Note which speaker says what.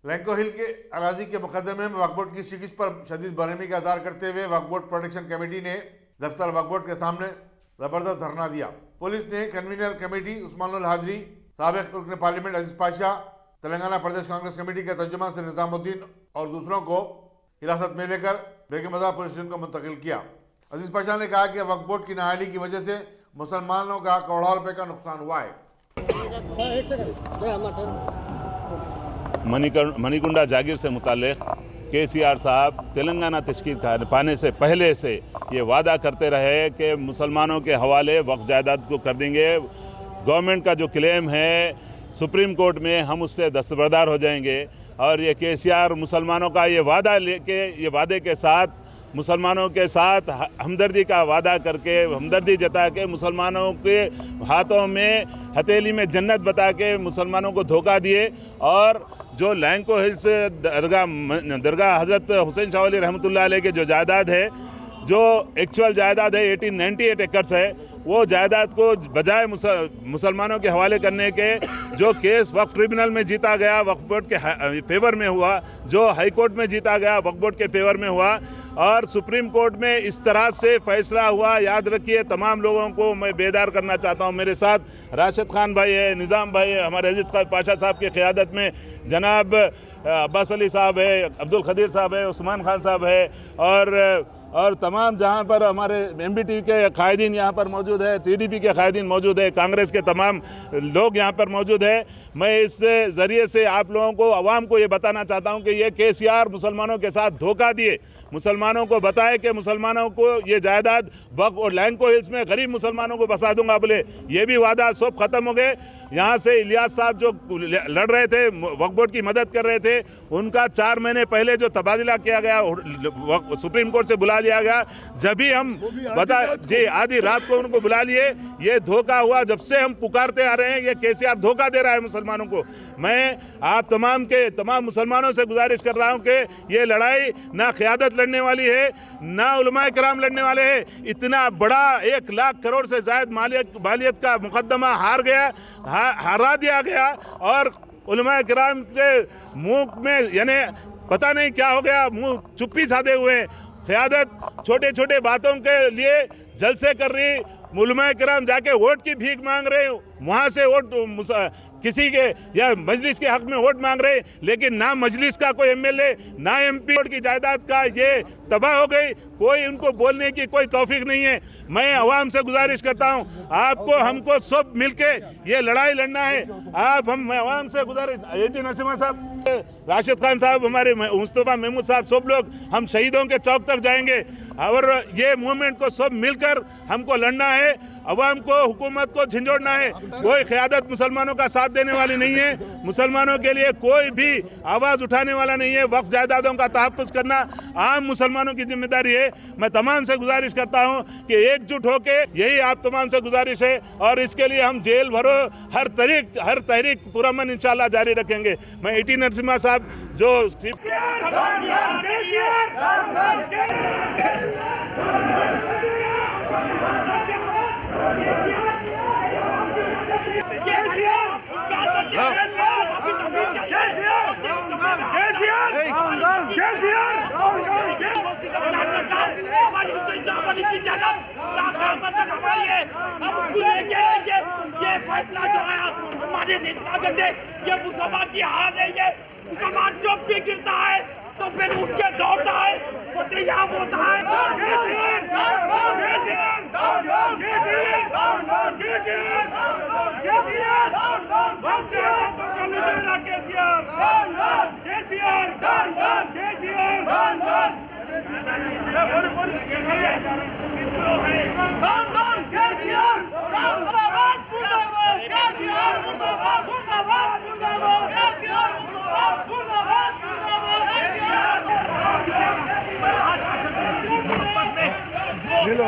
Speaker 1: लैंको हिल के अराजी के मुकदमे में वक्फ बोर्ड की शिकस्त पर शदीद बरहमी का इज़हार करते हुए वक्फ बोर्ड प्रोटेक्शन कमेटी ने दफ्तर वक्फ बोर्ड के सामने जबरदस्त धरना दिया। पुलिस ने कन्वीनर कमेटी उस्मानुल हाजरी, साबिक रुकन पार्लियामेंट अजीज पाशा, तेलंगाना प्रदेश कांग्रेस कमेटी के तर्जुमान से निजामुद्दीन और दूसरों को हिरासत में लेकर बेगम बाजार पुलिस स्टेशन को मुंतकिल किया। अजीज पाशा ने कहा कि वक्फ बोर्ड की नाअहली की वजह से मुसलमानों का करोड़ों रुपए का नुकसान हुआ है।
Speaker 2: मणिकुंडा जागीर से मुताल्लिक़ KCR साहब तेलंगाना तश्कील पाने से पहले से ये वादा करते रहे कि मुसलमानों के हवाले वक्फ जायदाद को कर देंगे। गवर्नमेंट का जो क्लेम है सुप्रीम कोर्ट में हम उससे दस्तबरदार हो जाएंगे और ये KCR मुसलमानों का ये वादा लेके, ये वादे के साथ मुसलमानों के साथ हमदर्दी का वादा करके, हमदर्दी जता के मुसलमानों के हाथों में हथेली में जन्नत बता के मुसलमानों को धोखा दिए। और जो लैंको हिल्स दरगाह हज़रत हुसैन शाह वली रहमतुल्लाह अलैह के जो जायदाद है, जो एक्चुअल जायदाद है 1898 एकड़ है, वो जायदाद को बजाय मुसलमानों के हवाले करने के जो केस वक्फ ट्रिब्यूनल में जीता गया, वक्फ बोर्ड के फेवर में हुआ, जो हाई कोर्ट में जीता गया वक्फ बोर्ड के फेवर में हुआ और सुप्रीम कोर्ट में इस तरह से फैसला हुआ। याद रखिए, तमाम लोगों को मैं बेदार करना चाहता हूँ। मेरे साथ राशिद खान भाई है, निज़ाम भाई है, हमारे अजीज़ पाशा साहब की क़यादत में जनाब अब्बास अली साहब है, अब्दुल खदीर साहब है, उस्मान खान साहब है और तमाम जहाँ पर हमारे MBT के कायदीन यहाँ पर मौजूद है, TDP के कायदीन मौजूद है, कांग्रेस के तमाम लोग यहाँ पर मौजूद है। मैं इस ज़रिए से आप लोगों को, आवाम को ये बताना चाहता हूँ कि ये KCR मुसलमानों के साथ धोखा दिए। मुसलमानों को बताए कि मुसलमानों को ये जायदाद वक्फ और लैंको हिल्स में गरीब मुसलमानों को बसा दूंगा बोले, ये भी वादा सब ख़त्म हो गए। यहाँ से इलियास साहब जो लड़ रहे थे, वक्फ बोर्ड की मदद कर रहे थे, उनका 4 महीने पहले जो तबादला किया गया, सुप्रीम कोर्ट से बुला लिया गया। जब भी हम आधी रात को उनको बुला लिए, ये धोखा हुआ। जब से हम पुकारते आ रहे हैं, ये KCR धोखा दे रहा है मुसलमानों को। मैं आप तमाम मुसलमानों से गुजारिश कर रहा हूँ कि ये लड़ाई ना क़यादत लड़ने वाली है, ना उलमाए कराम लड़ने वाले हैं। इतना बड़ा 1 लाख करोड़ से ज़ायद मालियत का मुकदमा हरा दिया गया और उलमाए कराम के मुंह में यानी पता नहीं क्या हो गया, मुंह चुप्पी साधे हुए। क़यादत छोटे छोटे बातों के लिए जलसे कर रही, उलमाए कराम जाके वोट की भीख मांग रहे, वहाँ से वोट किसी के या मजलिस के हक में वोट मांग रहे, लेकिन ना मजलिस का कोई MLA ना MP की जायदाद का ये तबाह हो गई। कोई उनको बोलने की कोई तौफीक नहीं है। मैं अवाम से गुजारिश करता हूँ, आपको हमको सब मिलके ये लड़ाई लड़ना है। मैं अवाम से गुजारिश, AT नरसिम्हा साहब, राशिद खान साहब, हमारे मुस्तफ़ा महमूद साहब, सब लोग हम शहीदों के चौक तक जाएंगे और ये मूवमेंट को सब मिलकर हमको लड़ना है। अवाम को, हुकूमत को झंझोड़ना है। कोई क़यादत मुसलमानों का साथ देने वाली नहीं है। मुसलमानों के लिए कोई भी आवाज़ उठाने वाला नहीं है। वक्फ जायदादों का तहफ़्फ़ुज़ करना आम मुसलमानों की जिम्मेदारी है। मैं तमाम से गुजारिश करता हूँ कि एकजुट होके, यही आप तमाम से गुजारिश है और इसके लिए हम जेल भरो हर तहरीक पुरअमन इंशाअल्लाह जारी रखेंगे। मैं AT नरसिम्हा साहब जो
Speaker 3: ये फैसला जो है हमारे से ये मुसलमान की हार है। ये मुसलमान जब भी गिरता है तो फिर उठ के दौड़ता है, फतेहयाब होता है।
Speaker 4: Nilo,